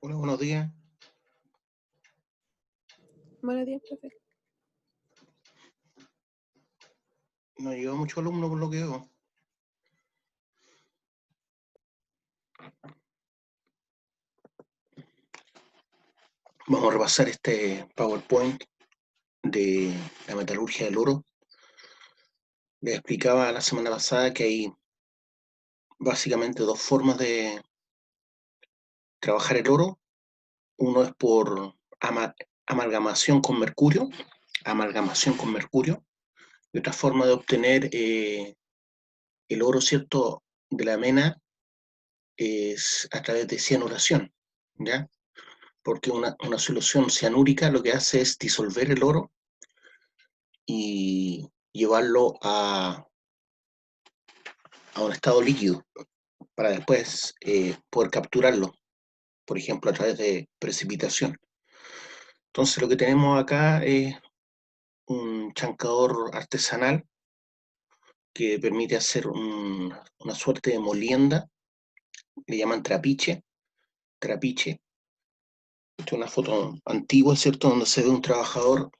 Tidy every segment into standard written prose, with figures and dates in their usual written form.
Hola, buenos días. Buenos días, profe. No llegó mucho alumno por lo que veo. Vamos a repasar este PowerPoint de la metalurgia del oro. Les explicaba la semana pasada que hay básicamente dos formas de trabajar el oro. Uno es por amalgamación con mercurio, y otra forma de obtener el oro, ¿cierto?, de la mena es a través de cianuración, ¿ya? Porque una solución cianúrica lo que hace es disolver el oro y llevarlo a un estado líquido para después poder capturarlo, por ejemplo, a través de precipitación. Entonces lo que tenemos acá es un chancador artesanal que permite hacer una suerte de molienda, le llaman trapiche. Esta es una foto antigua, ¿cierto?, donde se ve un trabajador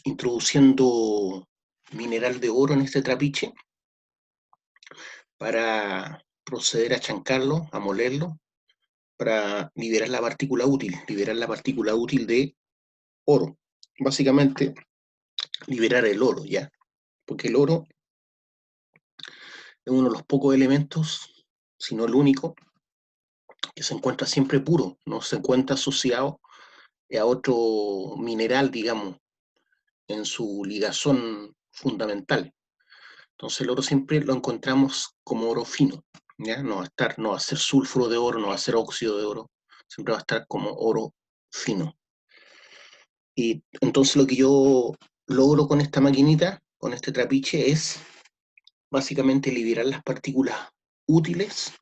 introduciendo mineral de oro en este trapiche para proceder a chancarlo, a molerlo, para liberar la partícula útil de oro. Básicamente, liberar el oro, ¿ya? Porque el oro es uno de los pocos elementos, si no el único, que se encuentra siempre puro, no se encuentra asociado a otro mineral, digamos, en su ligazón fundamental. Entonces el oro siempre lo encontramos como oro fino, ¿ya? No va a ser sulfuro de oro, no va a ser óxido de oro, siempre va a estar como oro fino. Y entonces lo que yo logro con esta maquinita, con este trapiche, es básicamente liberar las partículas útiles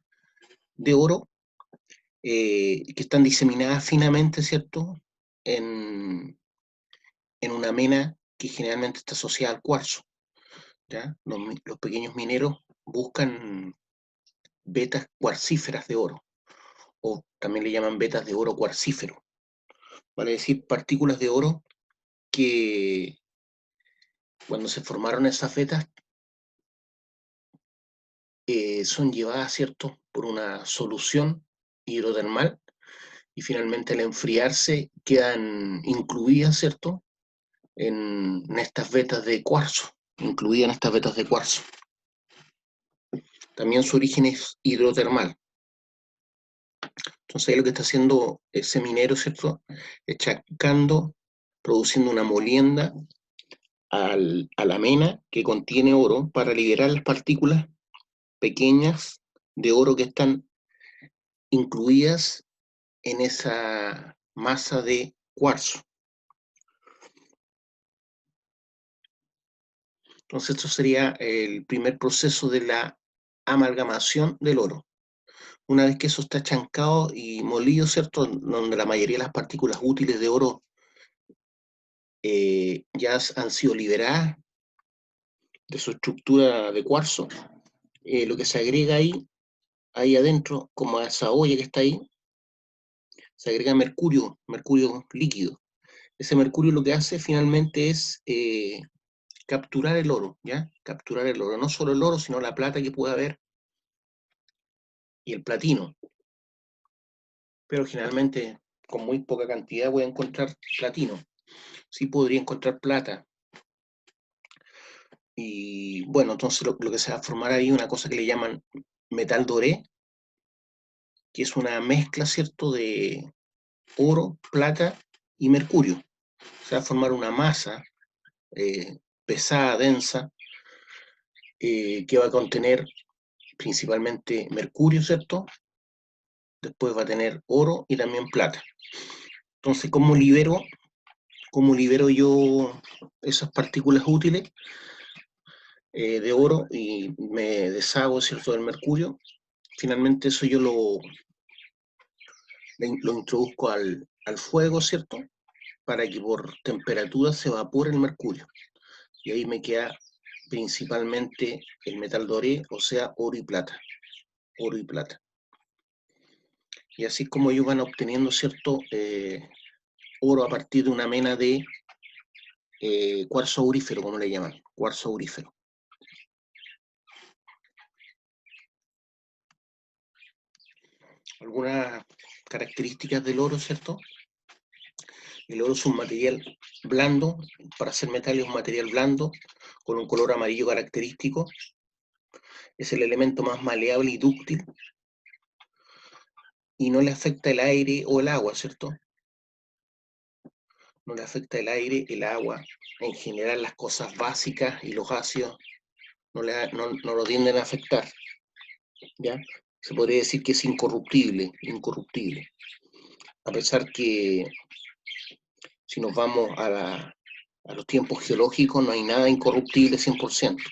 de oro que están diseminadas finamente, ¿cierto?, en, en una mena que generalmente está asociada al cuarzo, ¿ya? Los pequeños mineros buscan vetas cuarcíferas de oro, o también le llaman vetas de oro cuarcífero, vale decir, partículas de oro que cuando se formaron esas vetas son llevadas, ¿cierto?, por una solución hidrotermal y finalmente al enfriarse quedan incluidas, ¿cierto?, en estas vetas de cuarzo, También su origen es hidrotermal. Entonces ahí lo que está haciendo ese minero, ¿cierto?, es chacando, produciendo una molienda a la mena que contiene oro para liberar las partículas pequeñas de oro que están incluidas en esa masa de cuarzo. Entonces esto sería el primer proceso de la amalgamación del oro. Una vez que eso está chancado y molido, ¿cierto?, donde la mayoría de las partículas útiles de oro ya han sido liberadas de su estructura de cuarzo, lo que se agrega ahí adentro, como a esa olla que está ahí, se agrega mercurio líquido. Ese mercurio lo que hace finalmente es capturar el oro, ¿ya? Capturar el oro, no solo el oro, sino la plata que puede haber y el platino. Pero generalmente con muy poca cantidad voy a encontrar platino. Sí podría encontrar plata. Y bueno, entonces lo que se va a formar ahí es una cosa que le llaman metal doré, que es una mezcla, ¿cierto?, de oro, plata y mercurio. Se va a formar una masa pesada, densa, que va a contener principalmente mercurio, ¿cierto? Después va a tener oro y también plata. Entonces, ¿cómo libero yo esas partículas útiles de oro y me deshago, ¿cierto?, del mercurio? Finalmente eso yo lo introduzco al fuego, ¿cierto?, para que por temperatura se evapore el mercurio. Y ahí me queda principalmente el metal doré, o sea, oro y plata. Y así es como ellos van obteniendo cierto oro a partir de una mena de cuarzo aurífero, como le llaman, cuarzo aurífero. Algunas características del oro, ¿cierto? El oro es un material blando, para hacer metal es un material blando, con un color amarillo característico. Es el elemento más maleable y dúctil, y no le afecta el aire o el agua, ¿cierto? No le afecta el aire, el agua, en general las cosas básicas y los ácidos no lo tienden a afectar, ¿ya? Se podría decir que es incorruptible, incorruptible. A pesar que si nos vamos a los tiempos geológicos no hay nada incorruptible 100%.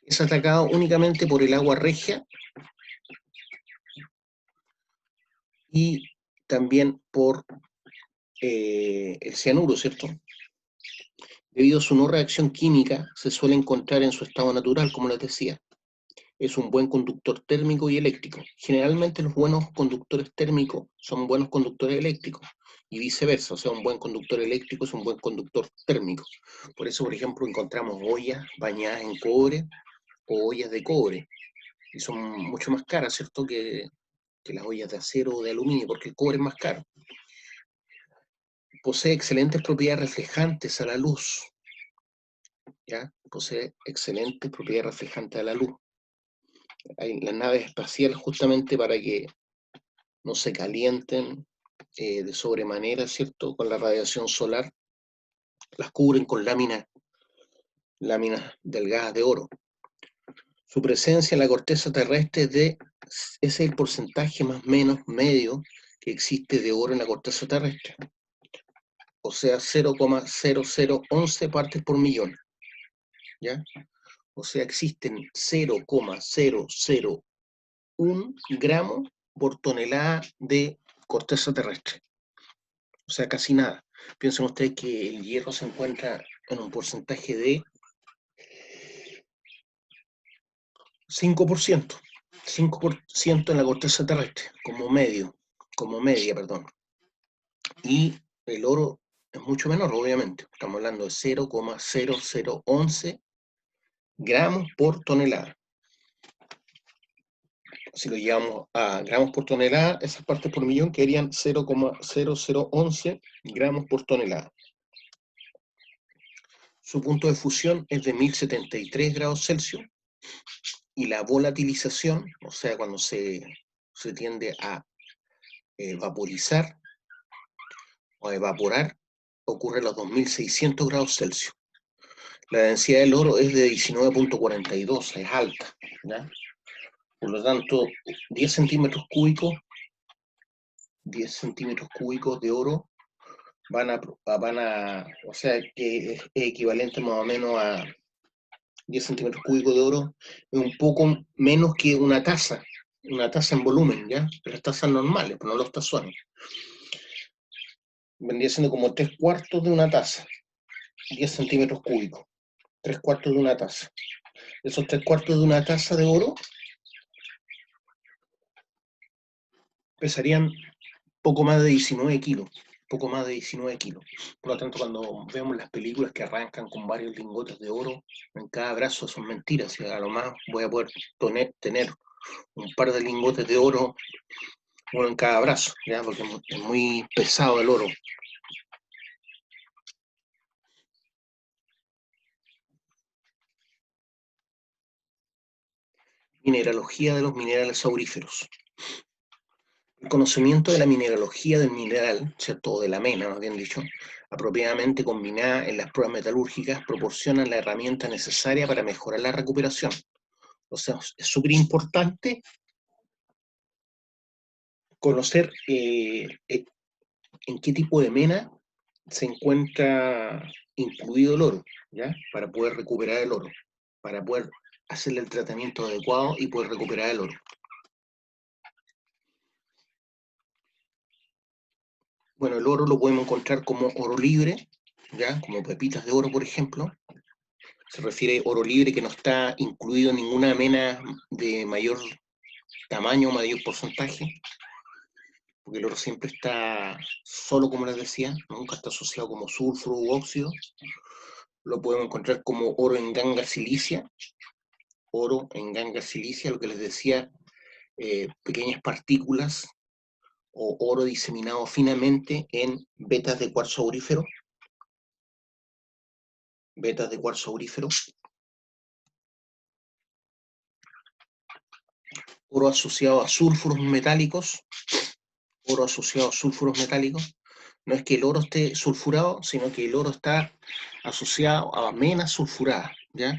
Es atacado únicamente por el agua regia y también por el cianuro, ¿cierto? Debido a su no reacción química, se suele encontrar en su estado natural, como les decía. Es un buen conductor térmico y eléctrico. Generalmente los buenos conductores térmicos son buenos conductores eléctricos y viceversa, o sea, un buen conductor eléctrico es un buen conductor térmico. Por eso, por ejemplo, encontramos ollas bañadas en cobre o ollas de cobre, y son mucho más caras, ¿cierto?, que las ollas de acero o de aluminio, porque el cobre es más caro. Posee excelentes propiedades reflejantes a la luz, ¿ya? Posee excelentes propiedades reflejantes a la luz. Hay las naves espaciales justamente para que no se calienten de sobremanera, ¿cierto?, con la radiación solar, las cubren con láminas delgadas de oro. Su presencia en la corteza terrestre ese es el porcentaje más o menos medio que existe de oro en la corteza terrestre. O sea, 0,0011 partes por millón, ¿ya? O sea, existen 0,001 gramos por tonelada de corteza terrestre. O sea, casi nada. Piensen ustedes que el hierro se encuentra en un porcentaje de 5%, 5% en la corteza terrestre, como media, perdón. Y el oro es mucho menor, obviamente. Estamos hablando de 0,0011 gramos por tonelada. Si lo llevamos a gramos por tonelada, esas partes por millón quedarían 0,0011 gramos por tonelada. Su punto de fusión es de 1073 grados Celsius y la volatilización, o sea, cuando se tiende a vaporizar o a evaporar, ocurre a los 2600 grados Celsius. La densidad del oro es de 19,42, es alta, ¿ya? Por lo tanto, 10 centímetros cúbicos de oro o sea, que es equivalente más o menos a 10 centímetros cúbicos de oro, es un poco menos que una taza en volumen, ¿ya? Las tazas normales, pero no los tazones. Vendría siendo como 3/4 de una taza, 10 centímetros cúbicos, 3/4 de una taza. Esos 3/4 de una taza de oro pesarían poco más de 19 kilos, poco más de 19 kilos. Por lo tanto, cuando vemos las películas que arrancan con varios lingotes de oro en cada brazo, son mentiras. Y a lo más voy a poder tener un par de lingotes de oro, uno en cada brazo, ¿ya? Porque es muy pesado el oro. Mineralogía de los minerales auríferos. El conocimiento de la mineralogía del mineral, ¿cierto?, o de la mena, más bien dicho, apropiadamente combinada en las pruebas metalúrgicas, proporcionan la herramienta necesaria para mejorar la recuperación. O sea, es súper importante conocer en qué tipo de mena se encuentra incluido el oro, ¿ya? Para poder recuperar el oro, para poder hacerle el tratamiento adecuado y poder recuperar el oro. Bueno, el oro lo podemos encontrar como oro libre, ¿ya? Como pepitas de oro, por ejemplo. Se refiere a oro libre que no está incluido en ninguna mena de mayor tamaño o mayor porcentaje, porque el oro siempre está solo, como les decía, nunca está asociado como sulfuro u óxido. Lo podemos encontrar como oro en ganga silicia, lo que les decía, pequeñas partículas o oro diseminado finamente en vetas de cuarzo aurífero, oro asociado a sulfuros metálicos, no es que el oro esté sulfurado, sino que el oro está asociado a menas sulfuradas, ¿ya?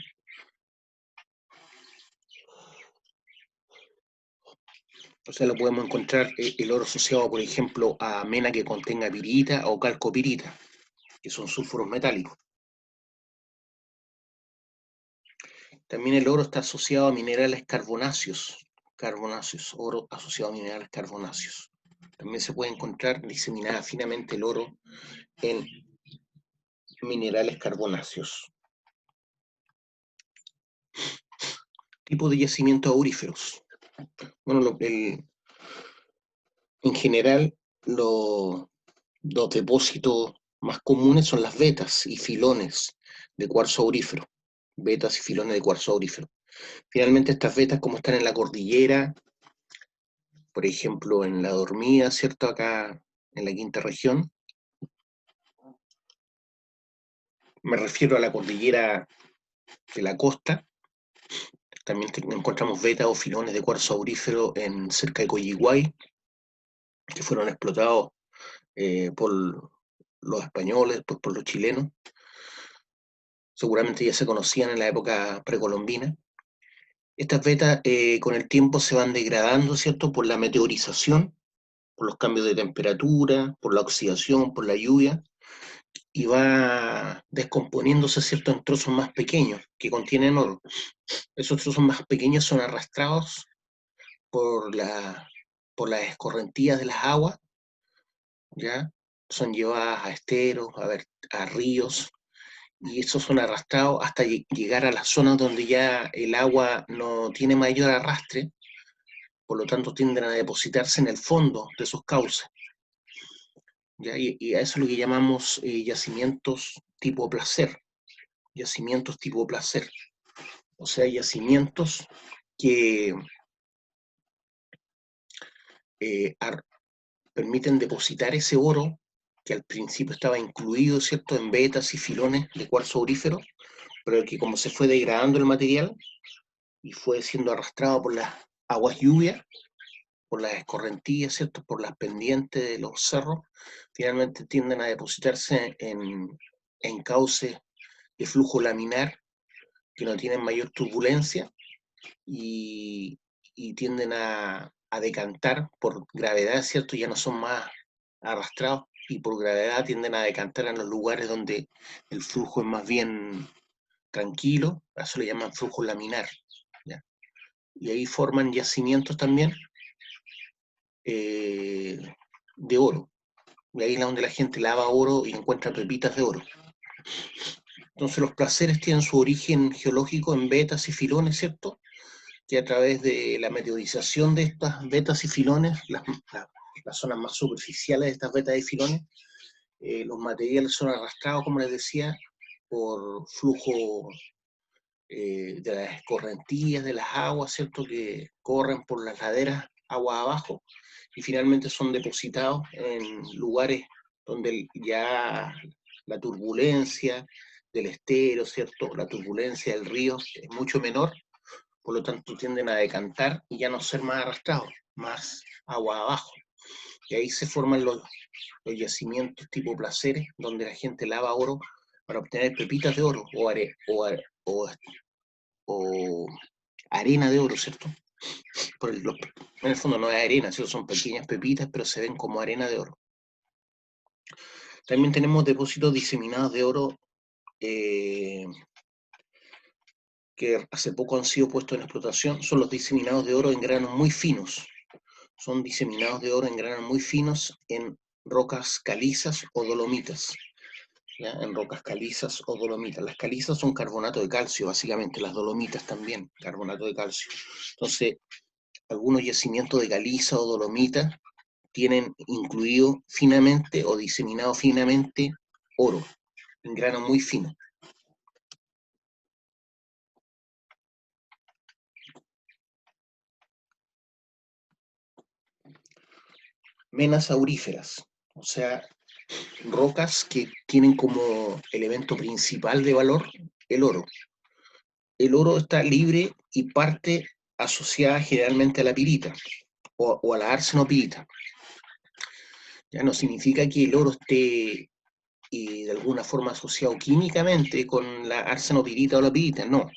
O sea, lo podemos encontrar el oro asociado, por ejemplo, a mena que contenga pirita o calcopirita, que son sulfuros metálicos. También el oro está asociado a minerales carbonáceos, oro asociado a minerales carbonáceos. También se puede encontrar diseminada finamente el oro en minerales carbonáceos. Tipo de yacimientos auríferos. Bueno, en general, los depósitos más comunes son las vetas y filones de cuarzo aurífero. Vetas y filones de cuarzo aurífero. Finalmente, estas vetas, como están en la cordillera, por ejemplo, en la Dormida, ¿cierto? Acá en la quinta región. Me refiero a la cordillera de la costa. También encontramos vetas o filones de cuarzo aurífero cerca de Coyihuay, que fueron explotados por los españoles, después por los chilenos. Seguramente ya se conocían en la época precolombina. Estas vetas con el tiempo se van degradando, ¿cierto? Por la meteorización, por los cambios de temperatura, por la oxidación, por la lluvia, y va descomponiéndose, ¿cierto?, en trozos más pequeños que contienen oro. Esos trozos más pequeños son arrastrados por las escorrentías de las aguas, ¿ya? Son llevadas a esteros, a ríos, y esos son arrastrados hasta llegar a las zonas donde ya el agua no tiene mayor arrastre, por lo tanto tienden a depositarse en el fondo de esos cauces. ¿Ya? Y a eso es lo que llamamos yacimientos tipo placer. O sea, yacimientos que permiten depositar ese oro que al principio estaba incluido, ¿cierto?, en vetas y filones de cuarzo aurífero, pero que como se fue degradando el material y fue siendo arrastrado por las aguas lluvias, por las escorrentías, ¿cierto?, por las pendientes de los cerros, finalmente tienden a depositarse en cauces de flujo laminar que no tienen mayor turbulencia y tienden a decantar por gravedad, ¿cierto? Ya no son más arrastrados y por gravedad tienden a decantar en los lugares donde el flujo es más bien tranquilo, a eso le llaman flujo laminar, ¿ya? Y ahí forman yacimientos también de oro. Y ahí es donde la gente lava oro y encuentra pepitas de oro. Entonces los placeres tienen su origen geológico en vetas y filones, ¿cierto? Que a través de la meteorización de estas vetas y filones, las zonas más superficiales de estas vetas y filones, los materiales son arrastrados, como les decía, por flujo de las escorrentías, de las aguas, ¿cierto?, que corren por las laderas agua abajo, y finalmente son depositados en lugares donde ya la turbulencia del estero, ¿cierto?, la turbulencia del río es mucho menor, por lo tanto tienden a decantar y ya no ser más arrastrados, más agua abajo. Y ahí se forman los yacimientos tipo placeres, donde la gente lava oro para obtener pepitas de oro o arena de oro, ¿cierto? En el fondo no es arena, ¿cierto? Son pequeñas pepitas, pero se ven como arena de oro. También tenemos depósitos diseminados de oro que hace poco han sido puestos en explotación. Son los diseminados de oro en granos muy finos. Son diseminados de oro en granos muy finos en rocas calizas o dolomitas. ¿Ya? En rocas calizas o dolomitas. Las calizas son carbonato de calcio, básicamente, las dolomitas también, carbonato de calcio. Entonces, algunos yacimientos de caliza o dolomita tienen incluido finamente o diseminado finamente oro, en grano muy fino. Menas auríferas, o sea, rocas que tienen como elemento principal de valor el oro. El oro está libre y parte asociada generalmente a la pirita o a la arsenopirita. Ya no significa que el oro esté de alguna forma asociado químicamente con la arsenopirita o la pirita, no.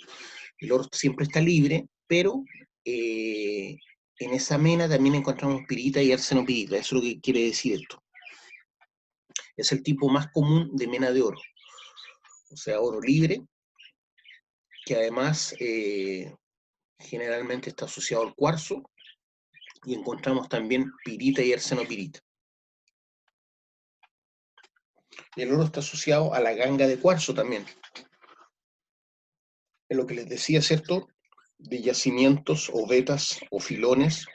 El oro siempre está libre, pero en esa mena también encontramos pirita y arsenopirita, eso es lo que quiere decir esto. Es el tipo más común de mena de oro, o sea, oro libre, que además generalmente está asociado al cuarzo, y encontramos también pirita y arsenopirita. El oro está asociado a la ganga de cuarzo también. Es lo que les decía, ¿cierto? De yacimientos o vetas o filones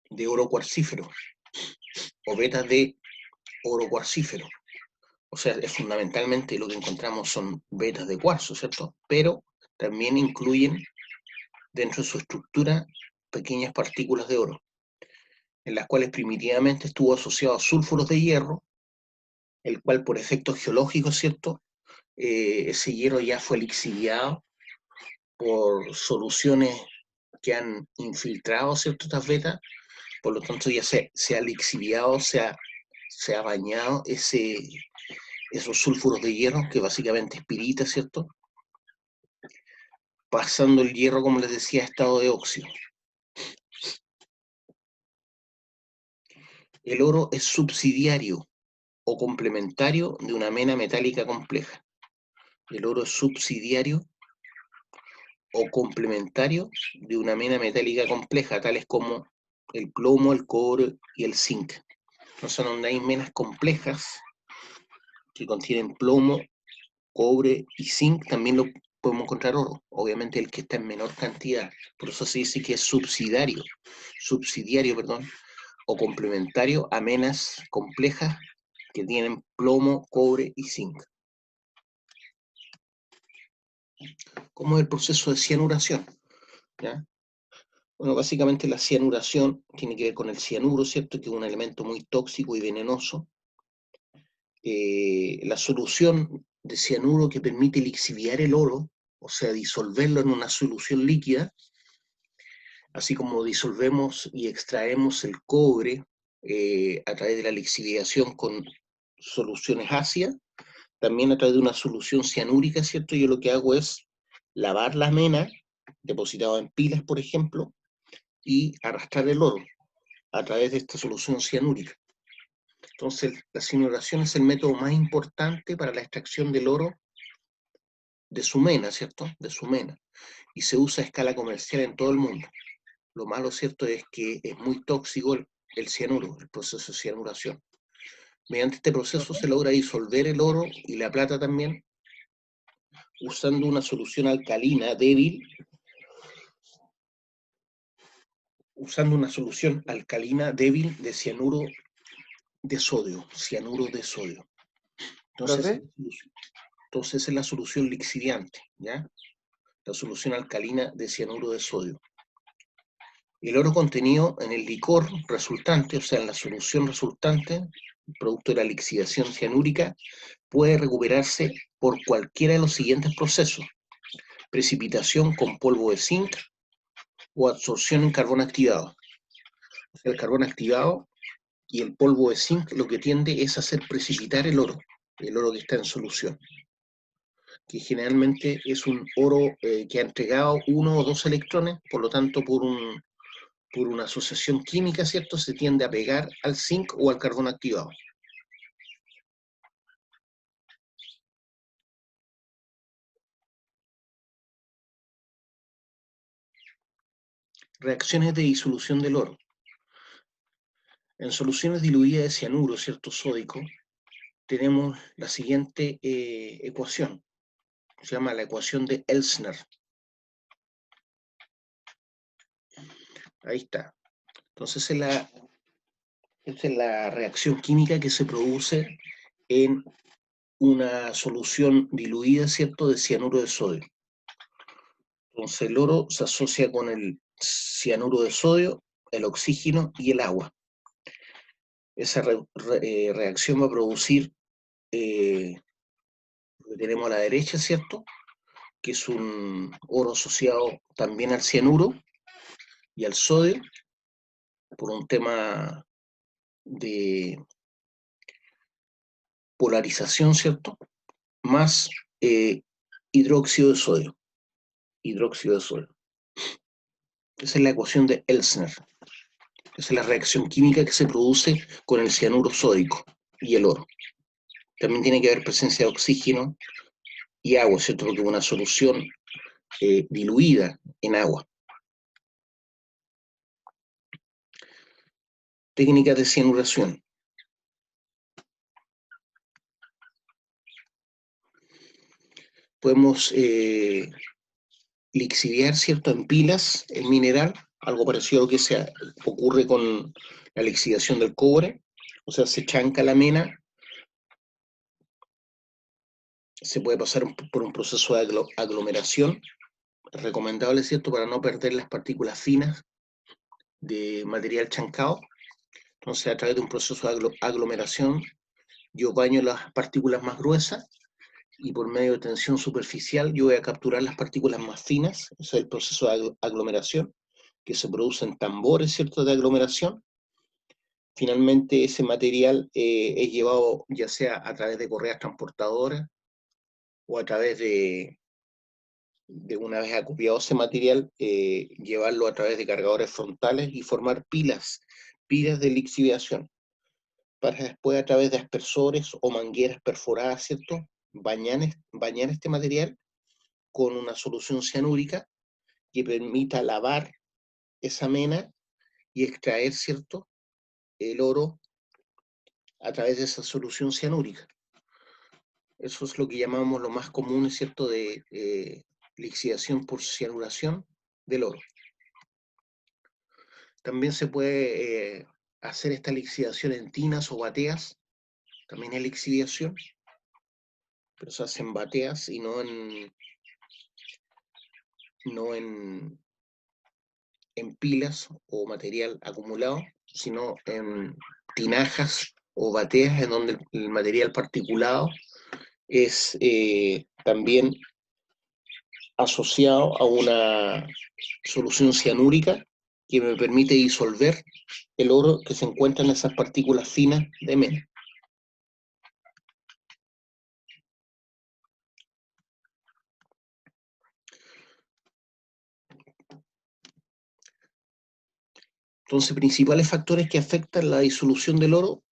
de oro cuarcífero, o vetas de oro cuarcífero. O sea, fundamentalmente lo que encontramos son vetas de cuarzo, ¿cierto? Pero también incluyen dentro de su estructura pequeñas partículas de oro, en las cuales primitivamente estuvo asociado a sulfuros de hierro, el cual por efectos geológicos, ¿cierto? Ese hierro ya fue lixiviado por soluciones que han infiltrado, ¿cierto?, estas vetas, por lo tanto ya se ha lixiviado, se ha bañado esos sulfuros de hierro, que básicamente es pirita, ¿cierto?, pasando el hierro, como les decía, a estado de óxido. El oro es subsidiario o complementario de una mena metálica compleja. El oro es subsidiario o complementario de una mena metálica compleja, tales como el plomo, el cobre y el zinc. Entonces, donde hay menas complejas que contienen plomo, cobre y zinc, también lo podemos encontrar oro. Obviamente el que está en menor cantidad. Por eso se dice que es subsidiario, o complementario a menas complejas que tienen plomo, cobre y zinc. ¿Cómo es el proceso de cianuración? ¿Ya? Bueno, básicamente la cianuración tiene que ver con el cianuro, ¿cierto?, que es un elemento muy tóxico y venenoso. La solución de cianuro que permite lixiviar el oro, o sea, disolverlo en una solución líquida, así como disolvemos y extraemos el cobre a través de la lixiviación con soluciones ácidas, también a través de una solución cianúrica, ¿cierto? Yo lo que hago es lavar la mena, depositada en pilas, por ejemplo, y arrastrar el oro a través de esta solución cianúrica. Entonces, la cianuración es el método más importante para la extracción del oro de su mena, ¿cierto? De su mena. Y se usa a escala comercial en todo el mundo. Lo malo, ¿cierto?, es que es muy tóxico el cianuro, el proceso de cianuración. Mediante este proceso se logra disolver el oro y la plata también, usando una solución alcalina débil, de cianuro de sodio, Entonces, Profe, es la solución lixiviante, ¿ya? La solución alcalina de cianuro de sodio. El oro contenido en el licor resultante, o sea, en la solución resultante, producto de la lixiviación cianúrica, puede recuperarse por cualquiera de los siguientes procesos: precipitación con polvo de zinc o absorción en carbón activado. O sea, el carbón activado y el polvo de zinc lo que tiende es a hacer precipitar el oro que está en solución, que generalmente es un oro que ha entregado 1 o 2 electrones, por lo tanto, por una asociación química, ¿cierto?, se tiende a pegar al zinc o al carbón activado. Reacciones de disolución del oro. En soluciones diluidas de cianuro, ¿cierto?, sódico, tenemos la siguiente ecuación. Se llama la ecuación de Elsner. Ahí está. Entonces esta es la reacción química que se produce en una solución diluida, ¿cierto?, de cianuro de sodio. Entonces el oro se asocia con el cianuro de sodio, el oxígeno y el agua. Esa reacción va a producir lo que tenemos a la derecha, ¿cierto?, que es un oro asociado también al cianuro y al sodio, por un tema de polarización, ¿cierto?, más hidróxido de sodio. Hidróxido de sodio. Esa es la ecuación de Elsner. Esa es la reacción química que se produce con el cianuro sódico y el oro. También tiene que haber presencia de oxígeno y agua, ¿cierto?, porque es una solución diluida en agua. Técnicas de cianuración. Podemos lixiviar, ¿cierto?, en pilas el mineral, algo parecido a lo que ocurre con la lixiviación del cobre. O sea, se chanca la mena, se puede pasar por un proceso de aglomeración, recomendable, ¿cierto?, para no perder las partículas finas de material chancado. Entonces, a través de un proceso de aglomeración, yo baño las partículas más gruesas y por medio de tensión superficial yo voy a capturar las partículas más finas. Ese es el proceso de aglomeración, que se produce en tambores, ¿cierto?, de aglomeración. Finalmente, ese material es llevado ya sea a través de correas transportadoras o a través de una vez acopiado ese material, llevarlo a través de cargadores frontales y formar pilas de lixiviación, para después a través de aspersores o mangueras perforadas, ¿cierto?, bañar este material con una solución cianúrica que permita lavar esa mena y extraer, ¿cierto?, el oro a través de esa solución cianúrica. Eso es lo que llamamos lo más común, ¿cierto?, de lixiviación por cianuración del oro. También se puede hacer esta lixiviación en tinas o bateas, también es lixiviación, pero se hace en bateas y no en pilas o material acumulado, sino en tinajas o bateas en donde el material particulado es también asociado a una solución cianúrica que me permite disolver el oro que se encuentra en esas partículas finas de mena. Entonces, principales factores que afectan la disolución del oro: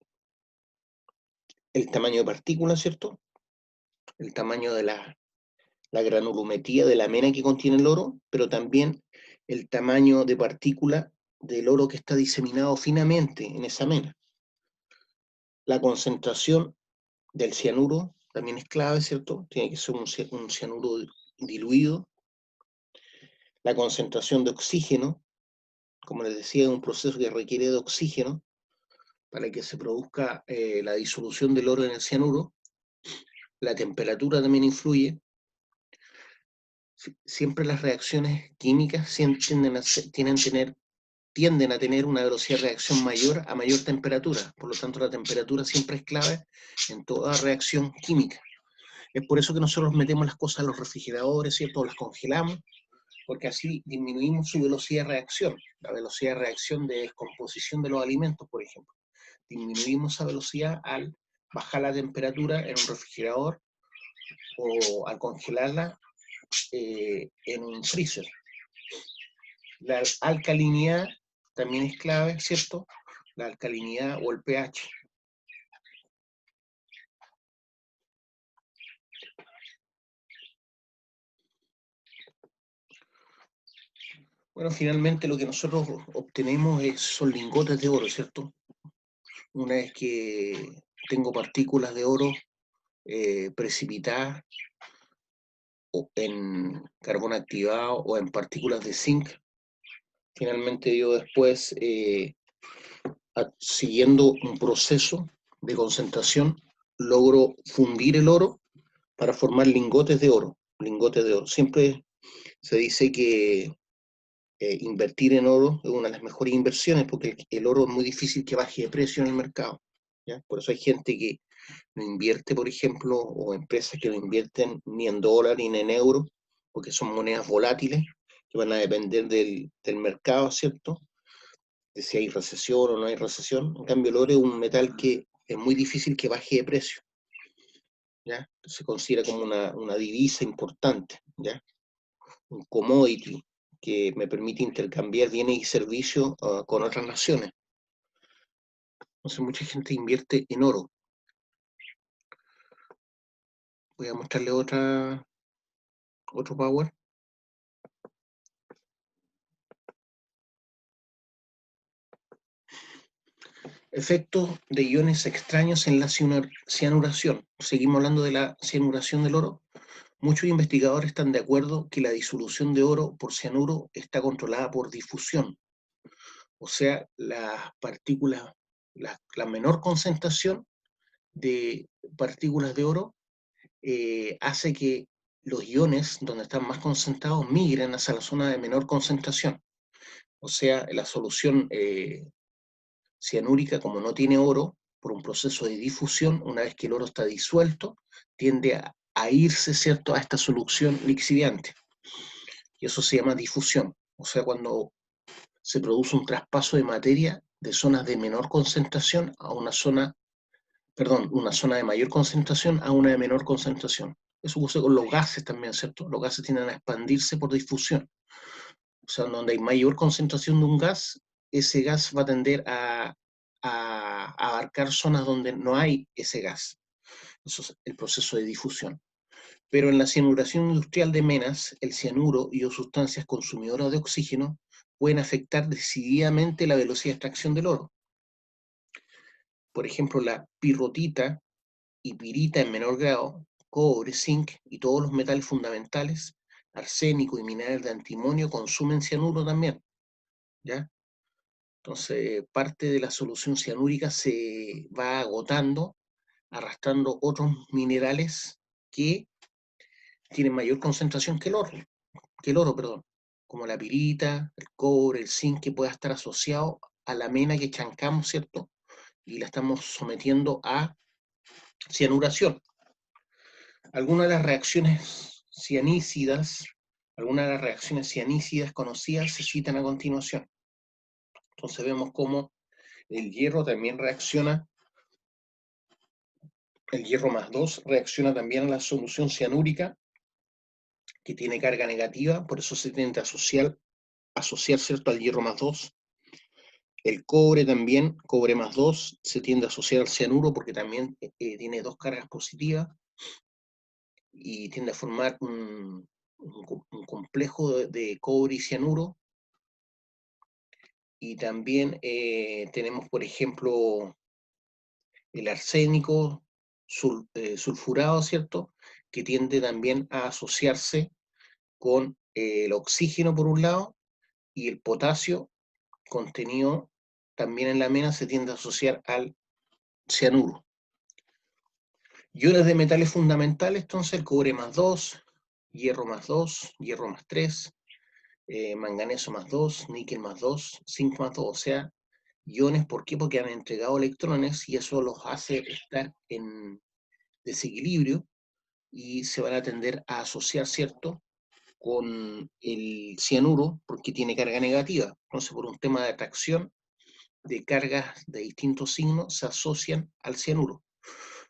el tamaño de partículas, ¿cierto?, el tamaño de la granulometría de la mena que contiene el oro, pero también el tamaño de partícula del oro que está diseminado finamente en esa mena. La concentración del cianuro también es clave, ¿cierto? Tiene que ser un cianuro diluido. La concentración de oxígeno, como les decía, es un proceso que requiere de oxígeno para que se produzca la disolución del oro en el cianuro. La temperatura también influye. Siempre las reacciones químicas tienden a tener una velocidad de reacción mayor a mayor temperatura. Por lo tanto, la temperatura siempre es clave en toda reacción química. Es por eso que nosotros metemos las cosas en los refrigeradores, ¿cierto?, o las congelamos, porque así disminuimos su velocidad de reacción, la velocidad de reacción de descomposición de los alimentos, por ejemplo. Disminuimos esa velocidad al bajar la temperatura en un refrigerador o al congelarla en un freezer. La alcalinidad también es clave, ¿cierto? La alcalinidad o el pH. Bueno, finalmente lo que nosotros obtenemos son lingotes de oro, ¿cierto? Una vez que tengo partículas de oro precipitadas o en carbón activado o en partículas de zinc, Finalmente yo después, siguiendo un proceso de concentración, logro fundir el oro para formar lingotes de oro. Lingotes de oro. Siempre se dice que invertir en oro es una de las mejores inversiones porque el oro es muy difícil que baje de precio en el mercado. ¿Ya? Por eso hay gente que no invierte, por ejemplo, o empresas que no invierten ni en dólar ni en euro, porque son monedas volátiles que van a depender del mercado, ¿cierto? De si hay recesión o no hay recesión. En cambio, el oro es un metal que es muy difícil que baje de precio, ¿ya? Se considera como una divisa importante, ¿ya? Un commodity que me permite intercambiar bienes y servicios con otras naciones. Entonces mucha gente invierte en oro. Voy a mostrarle otro power. Efectos de iones extraños en la cianuración. Seguimos hablando de la cianuración del oro. Muchos investigadores están de acuerdo que la disolución de oro por cianuro está controlada por difusión. O sea, las partículas, la menor concentración de partículas de oro hace que los iones, donde están más concentrados, migren hacia la zona de menor concentración. O sea, la solución cianúrica, como no tiene oro, por un proceso de difusión, una vez que el oro está disuelto, tiende a irse, ¿cierto?, a esta solución lixiviante. Y eso se llama difusión. O sea, cuando se produce un traspaso de materia de zonas de menor concentración a una zona, perdón, una zona de mayor concentración a una de menor concentración. Eso ocurre con los gases también, ¿cierto? Los gases tienden a expandirse por difusión. O sea, donde hay mayor concentración de un gas, ese gas va a tender a abarcar zonas donde no hay ese gas. Eso es el proceso de difusión. Pero en la cianuración industrial de menas, el cianuro y o sustancias consumidoras de oxígeno pueden afectar decididamente la velocidad de extracción del oro. Por ejemplo, la pirrotita y pirita en menor grado, cobre, zinc y todos los metales fundamentales, arsénico y minerales de antimonio consumen cianuro también, ¿ya? Entonces, parte de la solución cianúrica se va agotando, arrastrando otros minerales que tienen mayor concentración que el oro, perdón, como la pirita, el cobre, el zinc, que pueda estar asociado a la mena que chancamos, ¿cierto? Y la estamos sometiendo a cianuración. Algunas de las reacciones cianícidas, algunas de las reacciones cianícidas conocidas se citan a continuación. Entonces vemos cómo el hierro también reacciona, el hierro más 2 reacciona también a la solución cianúrica, que tiene carga negativa, por eso se tiende a asociar, ¿cierto?, al hierro más 2. El cobre también, cobre más 2, se tiende a asociar al cianuro porque también tiene dos cargas positivas y tiende a formar un complejo de cobre y cianuro. Y también tenemos, por ejemplo, el arsénico sulfurado, ¿cierto?, que tiende también a asociarse con el oxígeno por un lado y el potasio contenido también en la mena se tiende a asociar al cianuro. Iones de metales fundamentales, entonces el cobre más 2, hierro más 2, hierro más 3, manganeso más 2, níquel más 2, zinc más 2, o sea, iones, ¿por qué? Porque han entregado electrones y eso los hace estar en desequilibrio y se van a tender a asociar, ¿cierto?, con el cianuro porque tiene carga negativa. Entonces, por un tema de atracción de cargas de distintos signos, se asocian al cianuro.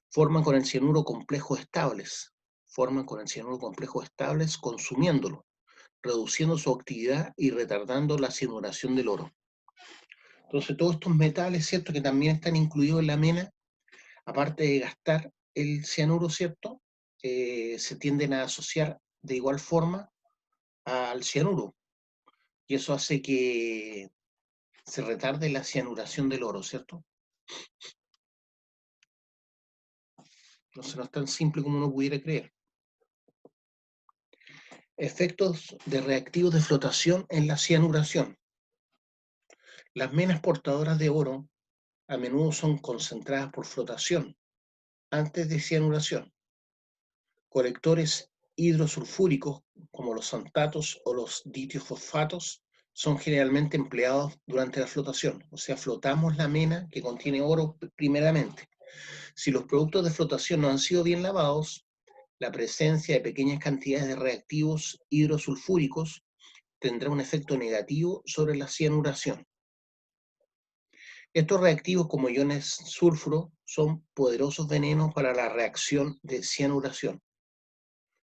Forman con el cianuro complejos estables. Forman con el cianuro complejos estables consumiéndolo, reduciendo su actividad y retardando la cianuración del oro. Entonces, todos estos metales, ¿cierto?, que también están incluidos en la mena, aparte de gastar el cianuro, ¿cierto?, se tienden a asociar de igual forma al cianuro. Y eso hace que se retarde la cianuración del oro, ¿cierto? Entonces no es tan simple como uno pudiera creer. Efectos de reactivos de flotación en la cianuración. Las menas portadoras de oro a menudo son concentradas por flotación antes de cianuración. Colectores hidrosulfúricos, como los santatos o los ditiofosfatos, son generalmente empleados durante la flotación, o sea, flotamos la mena que contiene oro primeramente. Si los productos de flotación no han sido bien lavados, la presencia de pequeñas cantidades de reactivos hidrosulfúricos tendrá un efecto negativo sobre la cianuración. Estos reactivos, como iones sulfuro, son poderosos venenos para la reacción de cianuración.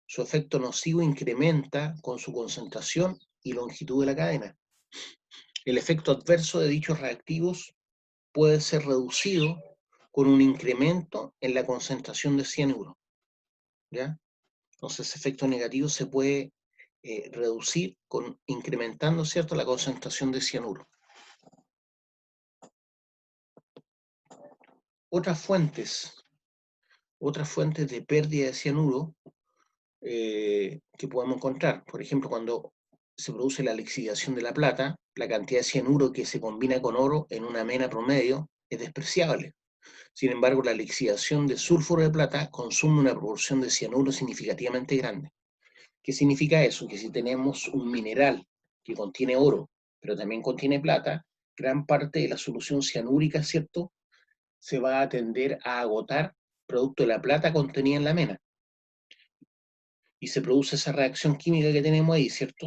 Su efecto nocivo incrementa con su concentración y longitud de la cadena. El efecto adverso de dichos reactivos puede ser reducido con un incremento en la concentración de cianuro, ¿ya? Entonces, ese efecto negativo se puede reducir incrementando, ¿cierto?, la concentración de cianuro. Otras fuentes de pérdida de cianuro que podemos encontrar. Por ejemplo, cuando se produce la lixiviación de la plata, la cantidad de cianuro que se combina con oro en una mena promedio es despreciable. Sin embargo, la lixiviación de sulfuro de plata consume una proporción de cianuro significativamente grande. ¿Qué significa eso? Que si tenemos un mineral que contiene oro, pero también contiene plata, gran parte de la solución cianúrica, ¿cierto?, se va a tender a agotar producto de la plata contenida en la mena. Y se produce esa reacción química que tenemos ahí, ¿cierto?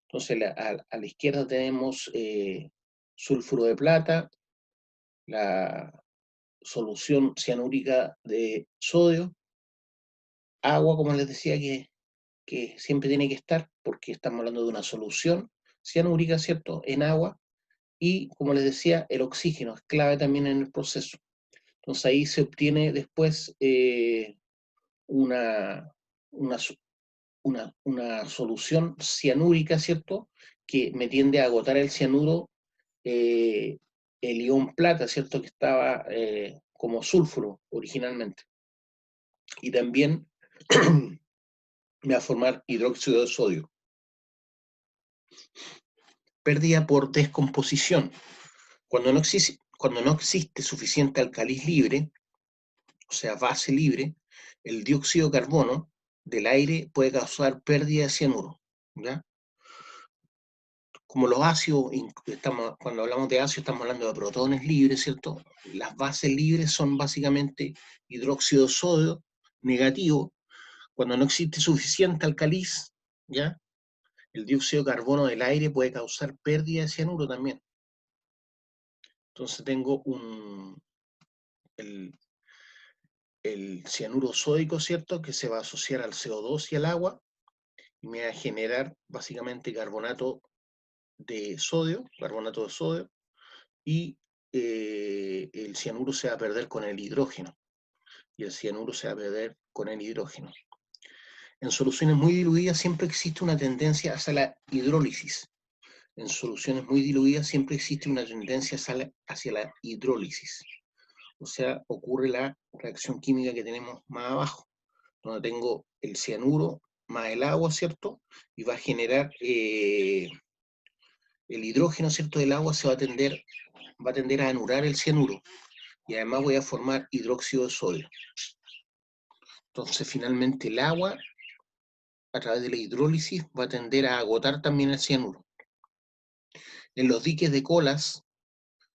Entonces, a la izquierda tenemos sulfuro de plata, la solución cianúrica de sodio, agua, como les decía, que siempre tiene que estar, porque estamos hablando de una solución cianúrica, ¿cierto?, en agua, y, como les decía, el oxígeno es clave también en el proceso. Entonces, ahí se obtiene después una, una, una solución cianúrica, ¿cierto?, que me tiende a agotar el cianuro, el ion plata, ¿cierto?, que estaba como sulfuro originalmente. Y también me va a formar hidróxido de sodio. Pérdida por descomposición. Cuando no existe suficiente álcalis libre, o sea, base libre, el dióxido de carbono del aire puede causar pérdida de cianuro, ¿ya? Como los ácidos, cuando hablamos de ácidos estamos hablando de protones libres, ¿cierto? Las bases libres son básicamente hidróxido de sodio negativo. Cuando no existe suficiente álcalis, ¿ya?, el dióxido de carbono del aire puede causar pérdida de cianuro también. Entonces tengo el cianuro sódico, ¿cierto?, que se va a asociar al CO2 y al agua, y me va a generar básicamente carbonato de sodio, y el cianuro se va a perder con el hidrógeno, y el cianuro se va a perder con el hidrógeno. En soluciones muy diluidas siempre existe una tendencia hacia la hidrólisis. En soluciones muy diluidas siempre existe una tendencia hacia la hidrólisis. O sea, ocurre la reacción química que tenemos más abajo, donde tengo el cianuro más el agua, ¿cierto? Y va a generar el hidrógeno, ¿cierto?, del agua va a tender a anular el cianuro. Y además voy a formar hidróxido de sodio. Entonces, finalmente el agua, a través de la hidrólisis, va a tender a agotar también el cianuro. En los diques de colas,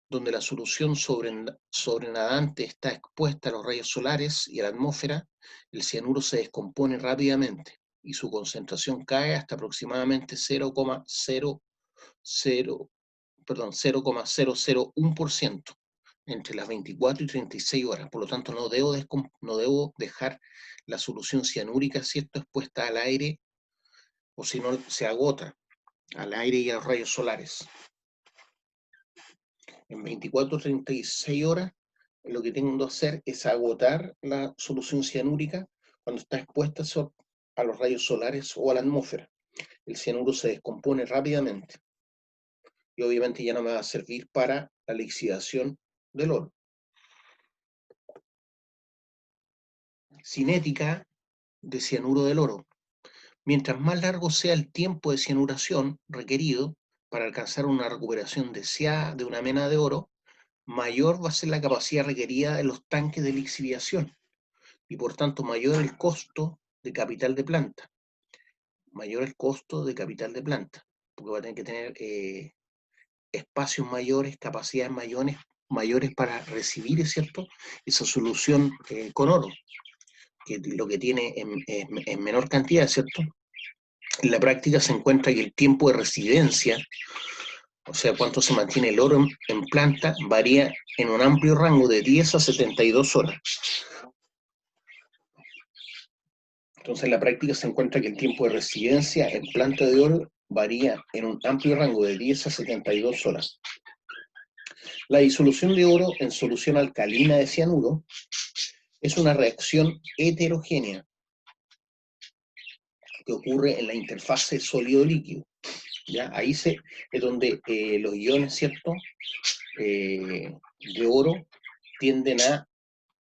donde la solución sobrenadante está expuesta a los rayos solares y a la atmósfera, el cianuro se descompone rápidamente y su concentración cae hasta aproximadamente 0,001% entre las 24 y 36 horas. Por lo tanto, no debo dejar la solución cianúrica, ¿cierto?, expuesta al aire, o si no se agota al aire y a los rayos solares. En 24 o 36 horas, lo que tengo que hacer es agotar la solución cianúrica cuando está expuesta a los rayos solares o a la atmósfera. El cianuro se descompone rápidamente y obviamente ya no me va a servir para la lixiviación del oro. Cinética de cianuro del oro. Mientras más largo sea el tiempo de cianuración requerido, para alcanzar una recuperación deseada de una mena de oro, mayor va a ser la capacidad requerida de los tanques de lixiviación y por tanto mayor el costo de capital de planta. Mayor el costo de capital de planta, porque va a tener que tener espacios mayores, capacidades mayores para recibir, ¿es cierto?, esa solución con oro, que lo que tiene en menor cantidad, ¿cierto? En la práctica se encuentra que el tiempo de residencia, o sea, cuánto se mantiene el oro en planta, varía en un amplio rango de 10 a 72 horas. Entonces, en la práctica se encuentra que el tiempo de residencia en planta de oro varía en un amplio rango de 10 a 72 horas. La disolución de oro en solución alcalina de cianuro es una reacción heterogénea que ocurre en la interfase sólido-líquido. ¿Ya? Ahí es donde los iones, ¿cierto?, de oro tienden a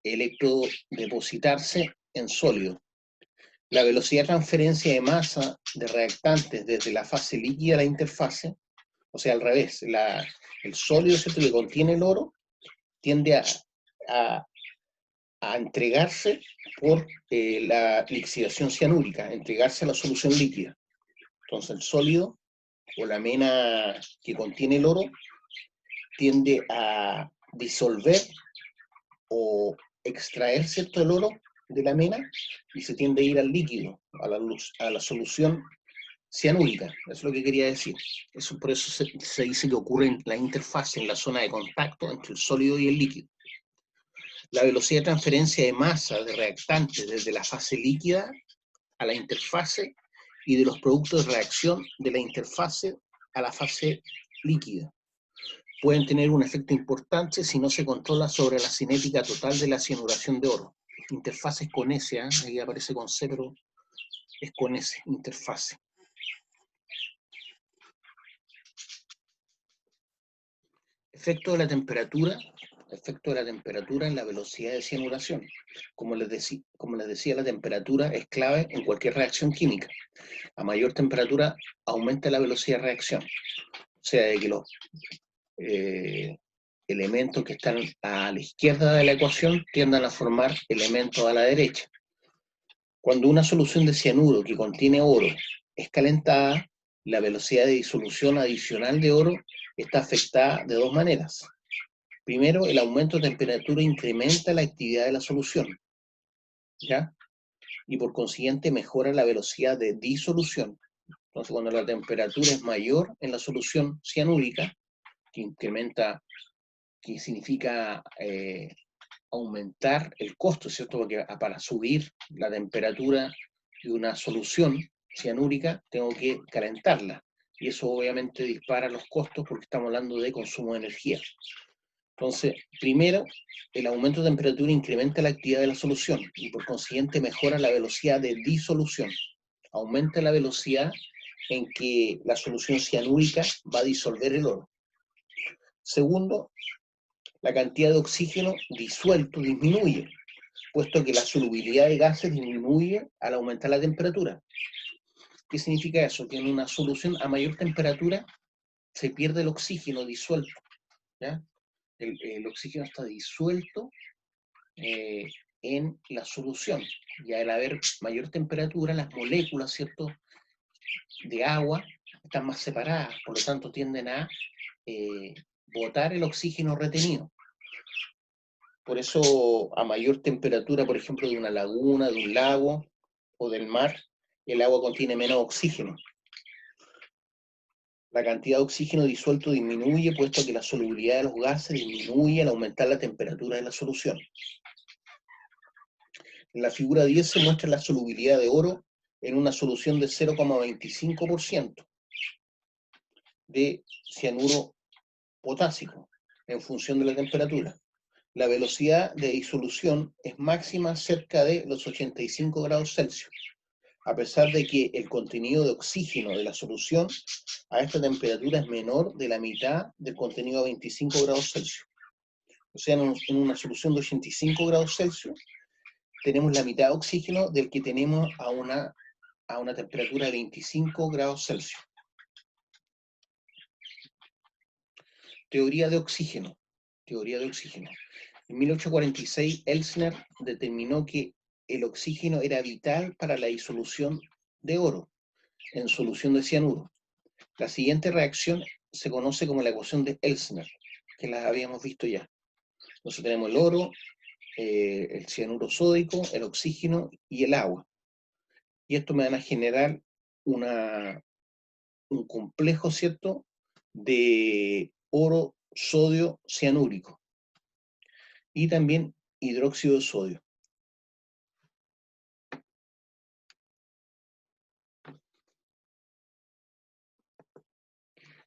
electrodepositarse en sólido. La velocidad de transferencia de masa de reactantes desde la fase líquida a la interfase, o sea, al revés, el sólido, ¿cierto?, que contiene el oro, tiende a entregarse por la lixiviación cianúrica, entregarse a la solución líquida. Entonces el sólido o la mena que contiene el oro tiende a disolver o extraer, ¿cierto?, el oro de la mena y se tiende a ir al líquido, a la solución cianúrica. Eso es lo que quería decir. Por eso se dice que ocurre en la interfase, en la zona de contacto entre el sólido y el líquido. La velocidad de transferencia de masa de reactantes desde la fase líquida a la interfase y de los productos de reacción de la interfase a la fase líquida pueden tener un efecto importante si no se controla sobre la cinética total de la cianuración de oro. Interfase es con S, ¿eh? Ahí aparece con C, pero es con S, interfase. Efecto de la temperatura en la velocidad de cianuración. Como les decía, la temperatura es clave en cualquier reacción química. A mayor temperatura aumenta la velocidad de reacción. O sea, de que los elementos que están a la izquierda de la ecuación tiendan a formar elementos a la derecha. Cuando una solución de cianuro que contiene oro es calentada, la velocidad de disolución adicional de oro está afectada de dos maneras. Primero, el aumento de temperatura incrementa la actividad de la solución, ¿ya? Y por consiguiente mejora la velocidad de disolución. Entonces, cuando la temperatura es mayor en la solución cianúrica, que significa aumentar el costo, ¿cierto? Porque para subir la temperatura de una solución cianúrica tengo que calentarla. Y eso obviamente dispara los costos porque estamos hablando de consumo de energía. Entonces, primero, el aumento de temperatura incrementa la actividad de la solución y por consiguiente mejora la velocidad de disolución. Aumenta la velocidad en que la solución cianúrica va a disolver el oro. Segundo, la cantidad de oxígeno disuelto disminuye, puesto que la solubilidad de gases disminuye al aumentar la temperatura. ¿Qué significa eso? Que en una solución a mayor temperatura se pierde el oxígeno disuelto, ¿ya? El oxígeno está disuelto en la solución, y al haber mayor temperatura, las moléculas, ¿cierto?, de agua están más separadas, por lo tanto tienden a botar el oxígeno retenido. Por eso, a mayor temperatura, por ejemplo, de una laguna, de un lago o del mar, el agua contiene menos oxígeno. La cantidad de oxígeno disuelto disminuye, puesto que la solubilidad de los gases disminuye al aumentar la temperatura de la solución. En la figura 10 se muestra la solubilidad de oro en una solución de 0,25% de cianuro potásico en función de la temperatura. La velocidad de disolución es máxima cerca de los 85 grados Celsius, a pesar de que el contenido de oxígeno de la solución a esta temperatura es menor de la mitad del contenido a 25 grados Celsius. O sea, en una solución de 85 grados Celsius tenemos la mitad de oxígeno del que tenemos a una temperatura de 25 grados Celsius. Teoría de oxígeno. Teoría de oxígeno. En 1846, Elsner determinó que el oxígeno era vital para la disolución de oro en solución de cianuro. La siguiente reacción se conoce como la ecuación de Elsner, que la habíamos visto ya. Entonces tenemos el oro, el cianuro sódico, el oxígeno y el agua. Y esto me van a generar un complejo, ¿cierto?, de oro, sodio, cianúrico. Y también hidróxido de sodio.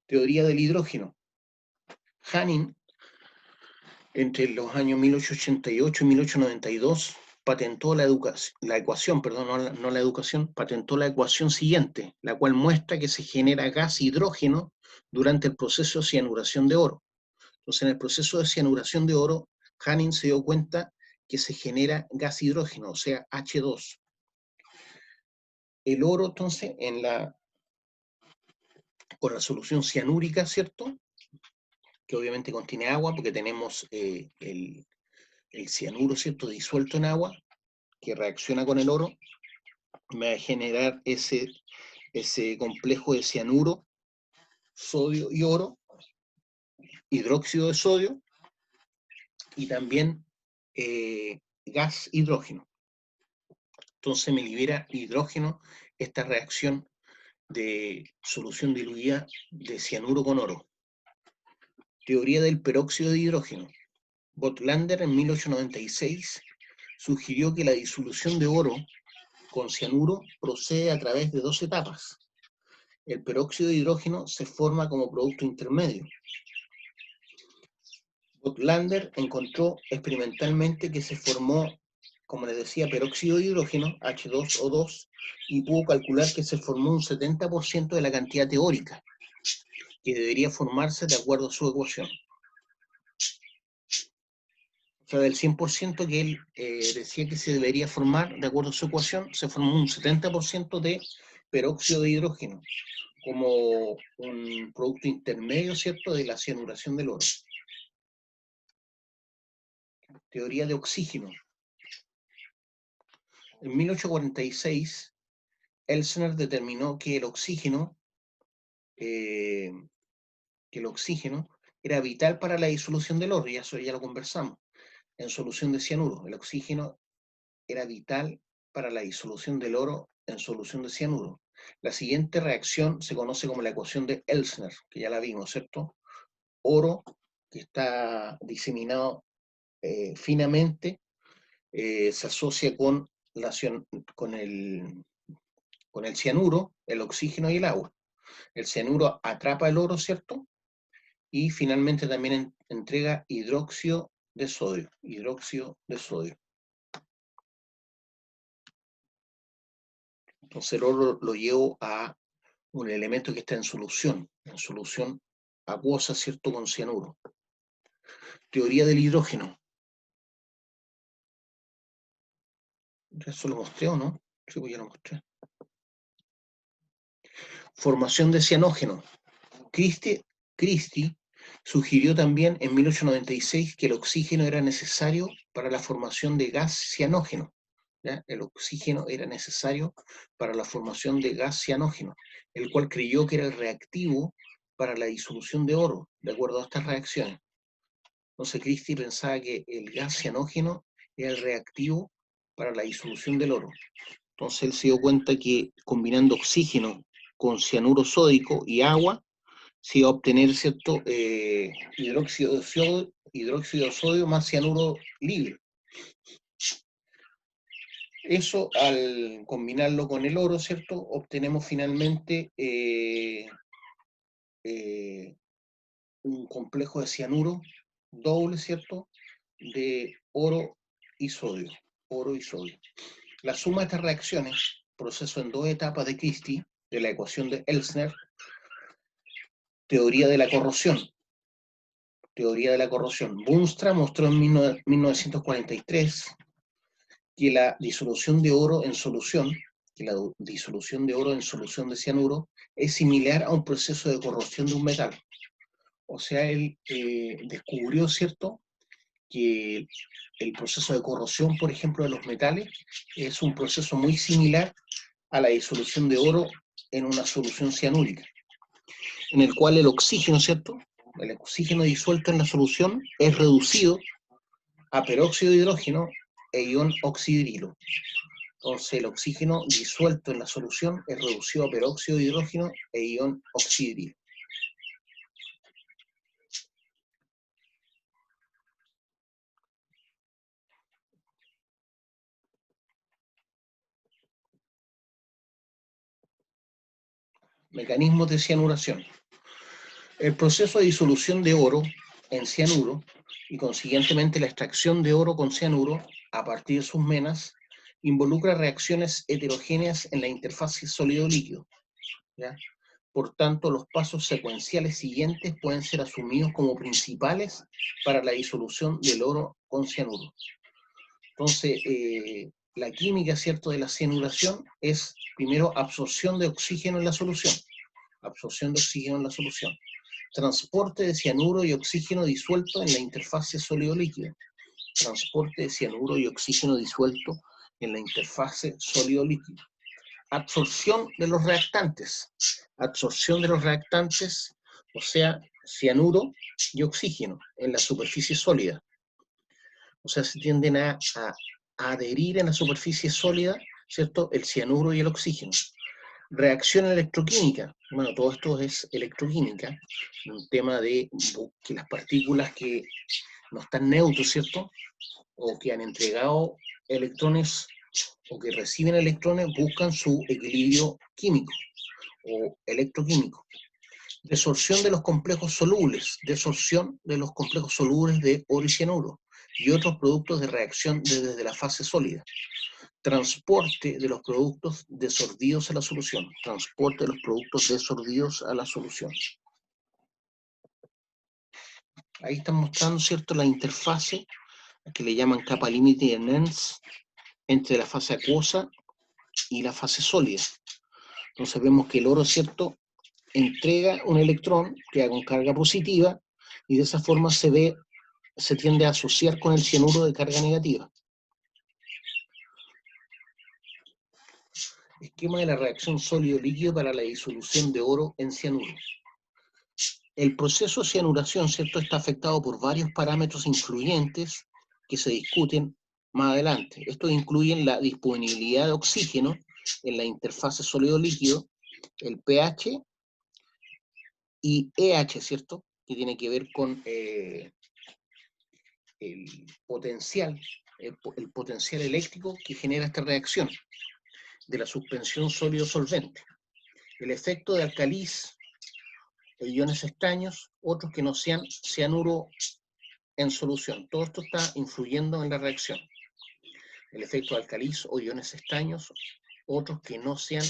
Teoría del hidrógeno. Hanning, entre los años 1888 y 1892, patentó la ecuación, perdón, no la educación, patentó la ecuación siguiente, la cual muestra que se genera gas hidrógeno durante el proceso de cianuración de oro. Entonces, en el proceso de cianuración de oro, Hanning se dio cuenta que se genera gas hidrógeno, o sea, H2. El oro, entonces, con la solución cianúrica, ¿cierto?, que obviamente contiene agua, porque tenemos el cianuro, ¿cierto?, disuelto en agua, que reacciona con el oro, me va a generar ese complejo de cianuro, sodio y oro, hidróxido de sodio, y también gas hidrógeno. Entonces me libera hidrógeno esta reacción de solución diluida de cianuro con oro. Teoría del peróxido de hidrógeno. Voigtlander en 1896 sugirió que la disolución de oro con cianuro procede a través de dos etapas. El peróxido de hidrógeno se forma como producto intermedio. Voigtlander encontró experimentalmente que se formó, como les decía, peróxido de hidrógeno, H2O2, y pudo calcular que se formó un 70% de la cantidad teórica, que debería formarse de acuerdo a su ecuación. O sea, del 100% que él decía que se debería formar de acuerdo a su ecuación, se formó un 70% de peróxido de hidrógeno, como un producto intermedio, ¿cierto?, de la cianuración del oro. Teoría de oxígeno. En 1846, Elsner determinó que el oxígeno era vital para la disolución del oro, y eso ya lo conversamos, en solución de cianuro. El oxígeno era vital para la disolución del oro en solución de cianuro. La siguiente reacción se conoce como la ecuación de Elsner, que ya la vimos, ¿cierto? Oro, que está diseminado finamente, se asocia con el cianuro, el oxígeno y el agua. El cianuro atrapa el oro, ¿cierto? Y finalmente también entrega hidróxido de sodio. Hidróxido de sodio. Entonces el oro lo llevo a un elemento que está en solución acuosa, ¿cierto?, con cianuro. Teoría del hidrógeno. ¿Eso lo mostré o no? Sí, pues ya lo mostré. Formación de cianógeno. Christie sugirió también en 1896 que el oxígeno era necesario para la formación de gas cianógeno. ¿Ya? El oxígeno era necesario para la formación de gas cianógeno, el cual creyó que era el reactivo para la disolución de oro, de acuerdo a estas reacciones. Entonces Christie pensaba que el gas cianógeno era el reactivo para la disolución del oro. Entonces él se dio cuenta que combinando oxígeno con cianuro sódico y agua, se iba a obtener, ¿cierto?, hidróxido de sodio más cianuro libre. Eso, al combinarlo con el oro, ¿cierto?, obtenemos finalmente un complejo de cianuro doble, ¿cierto?, de oro y sodio. Oro y sodio. La suma de estas reacciones, proceso en dos etapas de Christie, de la ecuación de Elsner, teoría de la corrosión. Teoría de la corrosión. Boonstra mostró en 1943 que la disolución de oro en solución, de cianuro es similar a un proceso de corrosión de un metal. O sea, él descubrió, ¿cierto?, que el proceso de corrosión, por ejemplo, de los metales, es un proceso muy similar a la disolución de oro en una solución cianúrica, en el cual el oxígeno, ¿cierto?, el oxígeno disuelto en la solución es reducido a peróxido de hidrógeno e ion oxidrilo. Entonces, el oxígeno disuelto en la solución es reducido a peróxido de hidrógeno e ion oxidrilo. Mecanismos de cianuración. El proceso de disolución de oro en cianuro y consiguientemente la extracción de oro con cianuro a partir de sus menas involucra reacciones heterogéneas en la interfase sólido-líquido. Por tanto, los pasos secuenciales siguientes pueden ser asumidos como principales para la disolución del oro con cianuro. Entonces, la química, ¿cierto?, de la cianuración es primero absorción de oxígeno en la solución. Absorción de oxígeno en la solución. Transporte de cianuro y oxígeno disuelto en la interfase sólido-líquido. Transporte de cianuro y oxígeno disuelto en la interfase sólido-líquido. Absorción de los reactantes. Absorción de los reactantes, o sea, cianuro y oxígeno en la superficie sólida. O sea, se tienden a adherir en la superficie sólida, ¿cierto?, el cianuro y el oxígeno. Reacción electroquímica. Bueno, todo esto es electroquímica, un tema de que las partículas que no están neutros, ¿cierto?, o que han entregado electrones o que reciben electrones, buscan su equilibrio químico o electroquímico. Desorción de los complejos solubles, desorción de los complejos solubles de oro y cianuro y otros productos de reacción desde la fase sólida. Transporte de los productos desordidos a la solución. Transporte de los productos desordidos a la solución. Ahí están mostrando, ¿cierto?, la interfase que le llaman capa límite de Nernst entre la fase acuosa y la fase sólida. Entonces vemos que el oro, ¿cierto?, entrega un electrón que con carga positiva y de esa forma se tiende a asociar con el cianuro de carga negativa. Esquema de la reacción sólido-líquido para la disolución de oro en cianuro. El proceso de cianuración, ¿cierto?, está afectado por varios parámetros influyentes que se discuten más adelante. Estos incluyen la disponibilidad de oxígeno en la interfase sólido-líquido, el pH y EH, ¿cierto?, que tiene que ver con el potencial eléctrico que genera esta reacción de la suspensión sólido-solvente. El efecto de alcaliz e iones estaños, otros que no sean cianuro en solución. Todo esto está influyendo en la reacción. El efecto de alcaliz o iones estaños, otros que no sean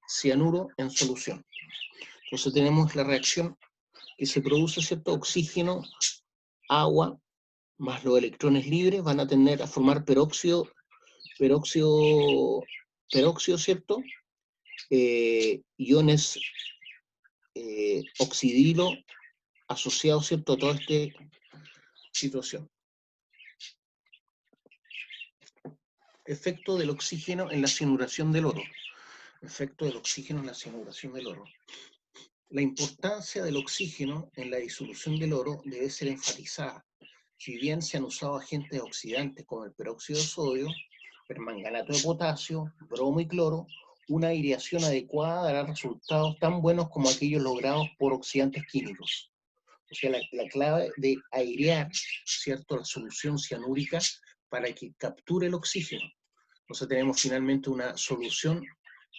cianuro en solución. Entonces tenemos la reacción que se produce, ¿cierto?, oxígeno, agua, más los electrones libres van a tender a formar peróxido, ¿cierto?, iones oxidilo asociados, ¿cierto?, a toda esta situación. Efecto del oxígeno en la cianuración del oro. Efecto del oxígeno en la cianuración del oro. La importancia del oxígeno en la disolución del oro debe ser enfatizada. Si bien se han usado agentes oxidantes como el peróxido de sodio, permanganato de potasio, bromo y cloro, una aireación adecuada dará resultados tan buenos como aquellos logrados por oxidantes químicos. O sea, la clave de airear, ¿cierto?, la solución cianúrica para que capture el oxígeno. Entonces tenemos finalmente una solución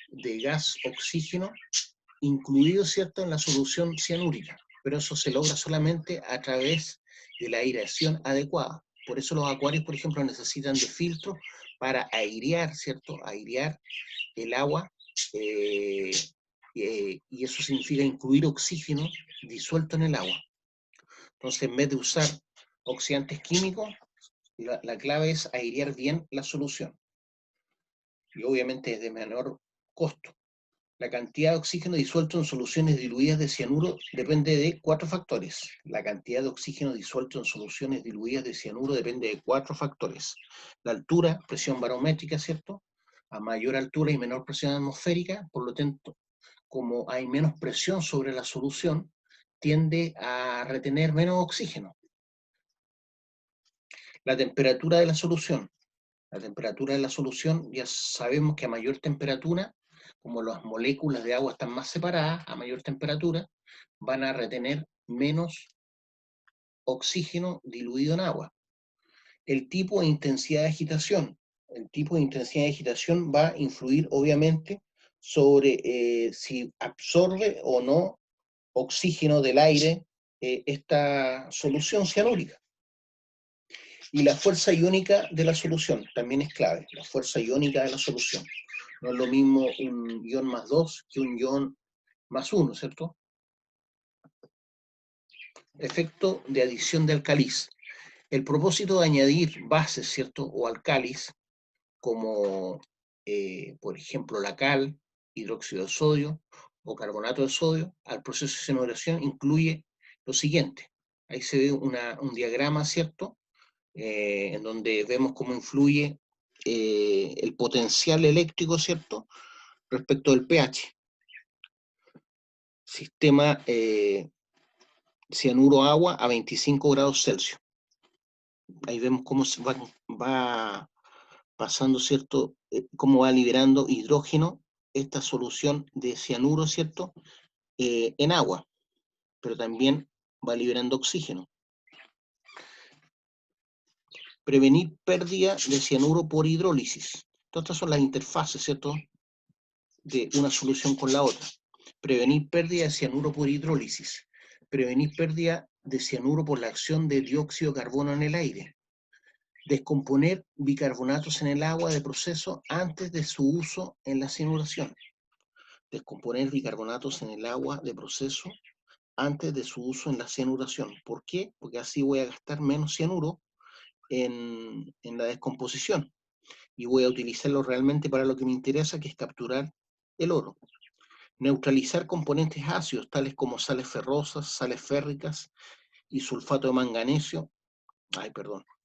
de gas oxígeno incluido, ¿cierto?, en la solución cianúrica, pero eso se logra solamente a través de la aireación adecuada. Por eso los acuarios, por ejemplo, necesitan de filtros para airear, ¿cierto?, airear el agua, y eso significa incluir oxígeno disuelto en el agua. Entonces, en vez de usar oxidantes químicos, la clave es airear bien la solución. Y obviamente es de menor costo. La cantidad de oxígeno disuelto en soluciones diluidas de cianuro depende de 4 factores. La cantidad de oxígeno disuelto en soluciones diluidas de cianuro depende de 4 factores. La altura, presión barométrica, ¿cierto? A mayor altura y menor presión atmosférica, por lo tanto, como hay menos presión sobre la solución, tiende a retener menos oxígeno. La temperatura de la solución. La temperatura de la solución, ya sabemos que a mayor temperatura, como las moléculas de agua están más separadas, a mayor temperatura, van a retener menos oxígeno diluido en agua. El tipo de intensidad de agitación. El tipo de intensidad de agitación va a influir, obviamente, sobre si absorbe o no oxígeno del aire esta solución cianúrica. Y la fuerza iónica de la solución también es clave, la fuerza iónica de la solución. No es lo mismo un ion más 2 que un ion más 1, ¿cierto? Efecto de adición de alcalis. El propósito de añadir bases, ¿cierto? O alcalis, como por ejemplo la cal, hidróxido de sodio o carbonato de sodio, al proceso de cianuración incluye lo siguiente. Ahí se ve un diagrama, ¿cierto? En donde vemos cómo influye el potencial eléctrico, ¿cierto?, respecto del pH. Sistema cianuro-agua a 25 grados Celsius. Ahí vemos cómo se va pasando, ¿cierto?, cómo va liberando hidrógeno esta solución de cianuro, ¿cierto?, en agua, pero también va liberando oxígeno. Prevenir pérdida de cianuro por hidrólisis. Todas estas son las interfaces, ¿cierto?, de una solución con la otra. Prevenir pérdida de cianuro por hidrólisis. Prevenir pérdida de cianuro por la acción de dióxido de carbono en el aire. Descomponer bicarbonatos en el agua de proceso antes de su uso en la cianuración. Descomponer bicarbonatos en el agua de proceso antes de su uso en la cianuración. ¿Por qué? Porque así voy a gastar menos cianuro en la descomposición y voy a utilizarlo realmente para lo que me interesa, que es capturar el oro. Neutralizar componentes ácidos, tales como sales ferrosas, sales férricas y sulfato de manganesio.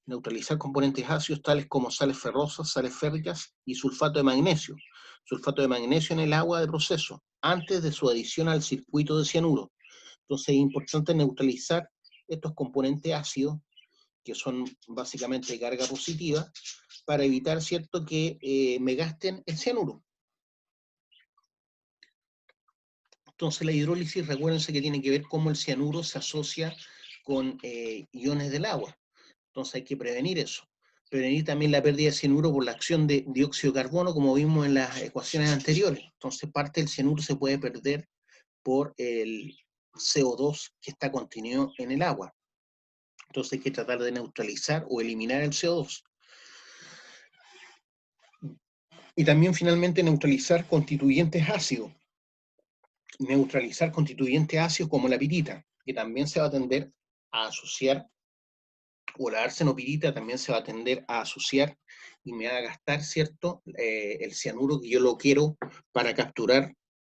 Neutralizar componentes ácidos, tales como sales ferrosas, sales férricas y sulfato de magnesio. Sulfato de magnesio en el agua de proceso, antes de su adición al circuito de cianuro. Entonces es importante neutralizar estos componentes ácidos, que son básicamente de carga positiva, para evitar, ¿cierto?, que me gasten el cianuro. Entonces la hidrólisis, recuérdense que tiene que ver cómo el cianuro se asocia con iones del agua. Entonces hay que prevenir eso. Prevenir también la pérdida de cianuro por la acción de dióxido de carbono, como vimos en las ecuaciones anteriores. Entonces parte del cianuro se puede perder por el CO2 que está contenido en el agua. Entonces hay que tratar de neutralizar o eliminar el CO2. Y también finalmente neutralizar constituyentes ácidos. Neutralizar constituyentes ácidos como la pirita, que también se va a tender a asociar, o la arsenopirita también se va a tender a asociar y me va a gastar, ¿cierto?, el cianuro que yo lo quiero para capturar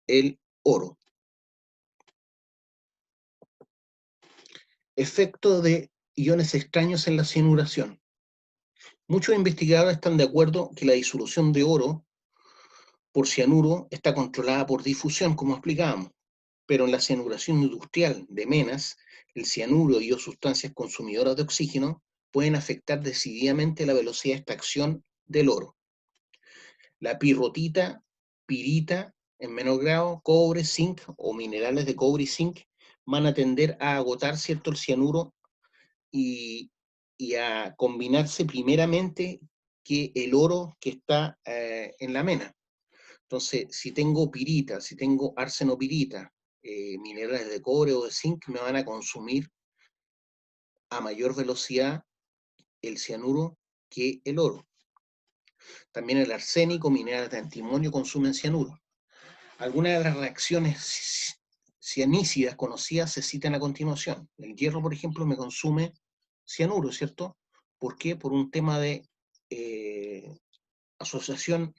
el oro. Efecto de iones extraños en la cianuración. Muchos investigadores están de acuerdo que la disolución de oro por cianuro está controlada por difusión, como explicábamos, pero en la cianuración industrial de menas, el cianuro y o sustancias consumidoras de oxígeno pueden afectar decididamente la velocidad de extracción del oro. La pirrotita, pirita, en menor grado, cobre, zinc o minerales de cobre y zinc van a tender a agotar, ¿cierto?, el cianuro y a combinarse primeramente que el oro que está en la mena. Entonces, si tengo pirita, si tengo arsenopirita, minerales de cobre o de zinc, me van a consumir a mayor velocidad el cianuro que el oro. También el arsénico, minerales de antimonio consumen cianuro. Algunas de las reacciones cianícidas conocidas se citan a continuación. El hierro, por ejemplo, me consume cianuro, ¿cierto? ¿Por qué? Por un tema de asociación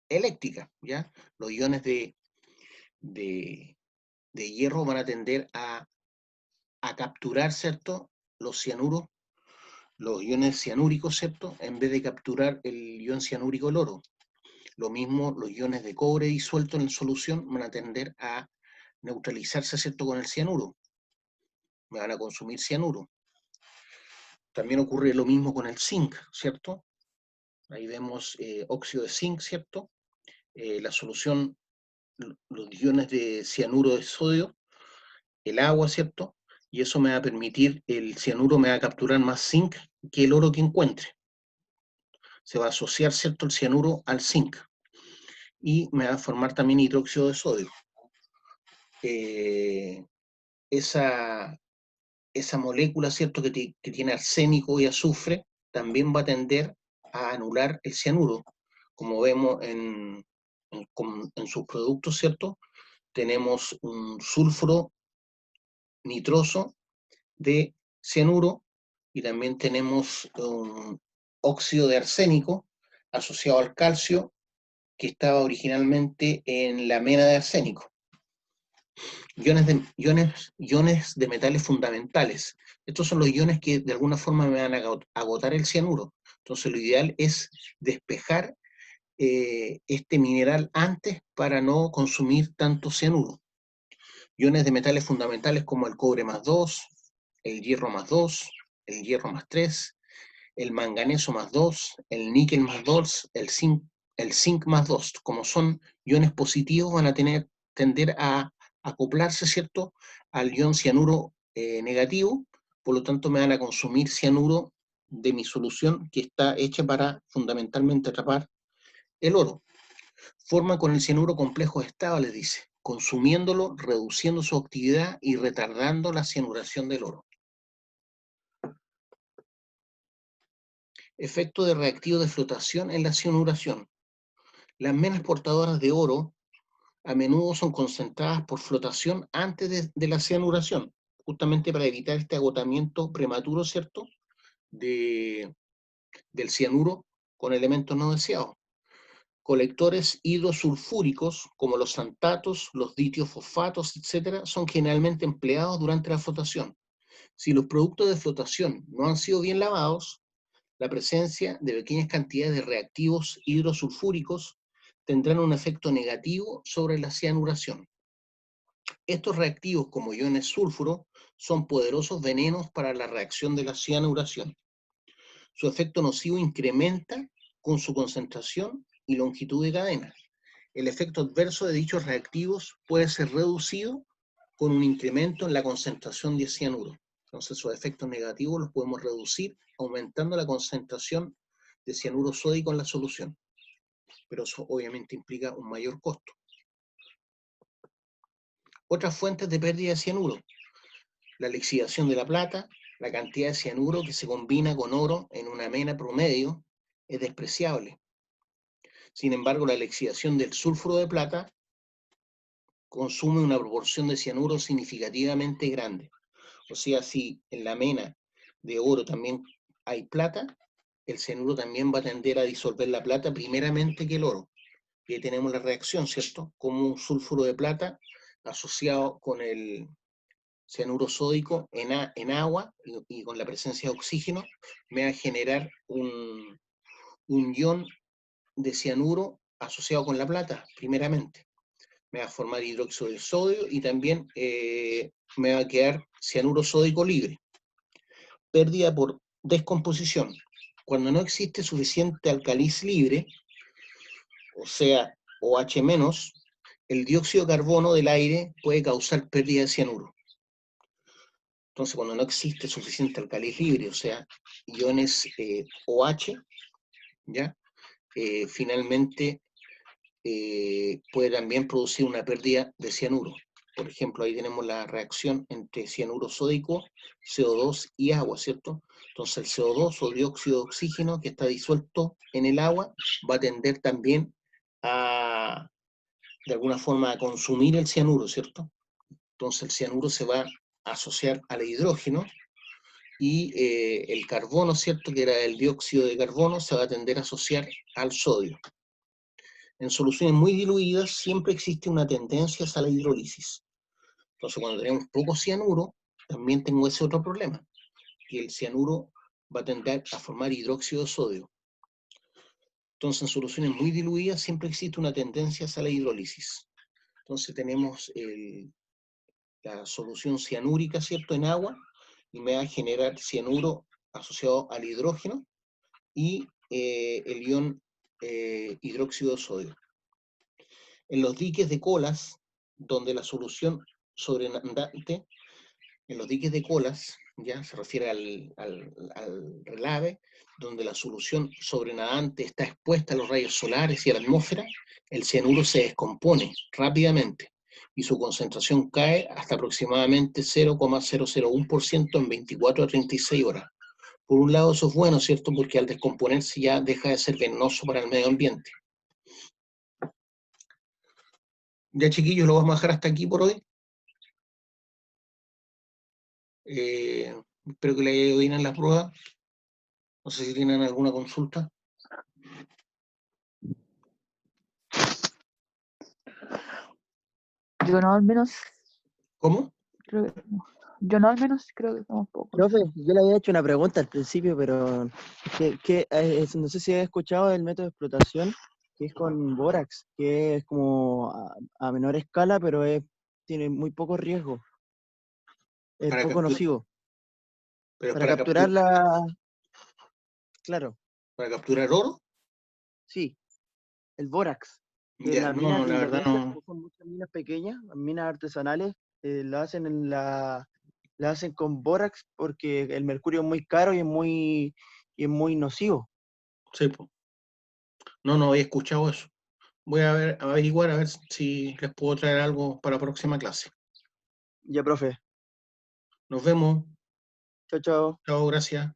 eléctrica, ¿ya? Los iones de de hierro van a tender a capturar, ¿cierto?, los cianuros, los iones cianúricos, ¿cierto?, en vez de capturar el ion cianúrico del oro. Lo mismo, los iones de cobre disueltos en solución van a tender a neutralizarse, ¿cierto?, con el cianuro. Me van a consumir cianuro. También ocurre lo mismo con el zinc, ¿cierto? Ahí vemos óxido de zinc, ¿cierto? La solución, los iones de cianuro de sodio, el agua, ¿cierto? Y eso me va a permitir, el cianuro me va a capturar más zinc que el oro que encuentre. Se va a asociar, ¿cierto?, el cianuro al zinc. Y me va a formar también hidróxido de sodio. Esa molécula, ¿cierto?, que tiene arsénico y azufre, también va a tender a anular el cianuro. Como vemos en sus productos, ¿cierto?, tenemos un sulfuro nitroso de cianuro y también tenemos un óxido de arsénico asociado al calcio que estaba originalmente en la mena de arsénico. Iones de metales fundamentales. Estos son los iones que de alguna forma me van a agotar el cianuro. Entonces lo ideal es despejar este mineral antes para no consumir tanto cianuro. Iones de metales fundamentales como el cobre más 2, el hierro más 2, el hierro más 3, el manganeso más 2, el níquel más 2, el zinc más 2. Como son iones positivos, van a tender a acoplarse, ¿cierto?, al ion cianuro negativo, por lo tanto me van a consumir cianuro de mi solución que está hecha para fundamentalmente atrapar el oro. Forma con el cianuro complejos estables, dice, consumiéndolo, reduciendo su actividad y retardando la cianuración del oro. Efecto de reactivo de flotación en la cianuración. Las menas portadoras de oro a menudo son concentradas por flotación antes de la cianuración, justamente para evitar este agotamiento prematuro, ¿cierto?, del cianuro con elementos no deseados. Colectores hidrosulfúricos, como los xantatos, los ditiofosfatos, etc., son generalmente empleados durante la flotación. Si los productos de flotación no han sido bien lavados, la presencia de pequeñas cantidades de reactivos hidrosulfúricos tendrán un efecto negativo sobre la cianuración. Estos reactivos, como iones sulfuro, son poderosos venenos para la reacción de la cianuración. Su efecto nocivo incrementa con su concentración y longitud de cadena. El efecto adverso de dichos reactivos puede ser reducido con un incremento en la concentración de cianuro. Entonces, esos efectos negativos los podemos reducir aumentando la concentración de cianuro sódico en la solución. Pero eso obviamente implica un mayor costo. Otras fuentes de pérdida de cianuro. La lixiviación de la plata, la cantidad de cianuro que se combina con oro en una mena promedio es despreciable. Sin embargo, la lixiviación del sulfuro de plata consume una proporción de cianuro significativamente grande. O sea, si en la mena de oro también hay plata, el cianuro también va a tender a disolver la plata primeramente que el oro. Y ahí tenemos la reacción, ¿cierto? Como un sulfuro de plata asociado con el cianuro sódico en agua y con la presencia de oxígeno me va a generar un ion de cianuro asociado con la plata, primeramente. Me va a formar hidróxido de sodio y también me va a quedar cianuro sódico libre. Pérdida por descomposición. Cuando no existe suficiente alcaliz libre, o sea, OH-, el dióxido de carbono del aire puede causar pérdida de cianuro. Entonces, cuando no existe suficiente alcaliz libre, o sea, iones OH, ¿ya? Finalmente puede también producir una pérdida de cianuro. Por ejemplo, ahí tenemos la reacción entre cianuro sódico, CO2 y agua, ¿cierto? Entonces el CO2 o dióxido de oxígeno que está disuelto en el agua va a tender también a, de alguna forma, a consumir el cianuro, ¿cierto? Entonces el cianuro se va a asociar al hidrógeno y el carbono, ¿cierto?, que era el dióxido de carbono, se va a tender a asociar al sodio. En soluciones muy diluidas siempre existe una tendencia a la hidrólisis. Entonces, cuando tenemos poco cianuro, también tengo ese otro problema, que el cianuro va a tender a formar hidróxido de sodio. Entonces, en soluciones muy diluidas siempre existe una tendencia a la hidrólisis. Entonces, tenemos la solución cianúrica, ¿cierto?, en agua, y me va a generar cianuro asociado al hidrógeno y el ion hidróxido de sodio. En los diques de colas, donde la solución sobrenadante, en los diques de colas, ya se refiere al relave, donde la solución sobrenadante está expuesta a los rayos solares y a la atmósfera, el cianuro se descompone rápidamente y su concentración cae hasta aproximadamente 0,001% en 24 a 36 horas. Por un lado eso es bueno, ¿cierto? Porque al descomponerse ya deja de ser venenoso para el medio ambiente. Ya, chiquillos, lo vamos a dejar hasta aquí por hoy. Espero que les haya ido bien en la prueba. No sé si tienen alguna consulta. Yo no, al menos, ¿Cómo? creo que no. Yo no, al menos, creo que somos pocos. Profe, yo le había hecho una pregunta al principio, pero no sé si he escuchado el método de explotación, que es con bórax, que es como a menor escala, pero tiene muy poco riesgo, es Para poco nocivo. pero Para capturar Claro, para capturar oro. sí, el bórax. Que Ya, las no, minas de la verdad Indonesia, no. como son muchas minas pequeñas, minas artesanales, la hacen la hacen con bórax porque el mercurio es muy caro y es muy nocivo. Sí, po. No había escuchado eso. Voy a averiguar a ver si les puedo traer algo para la próxima clase. Ya, profe. Nos vemos. Chao, chao. Chao, gracias.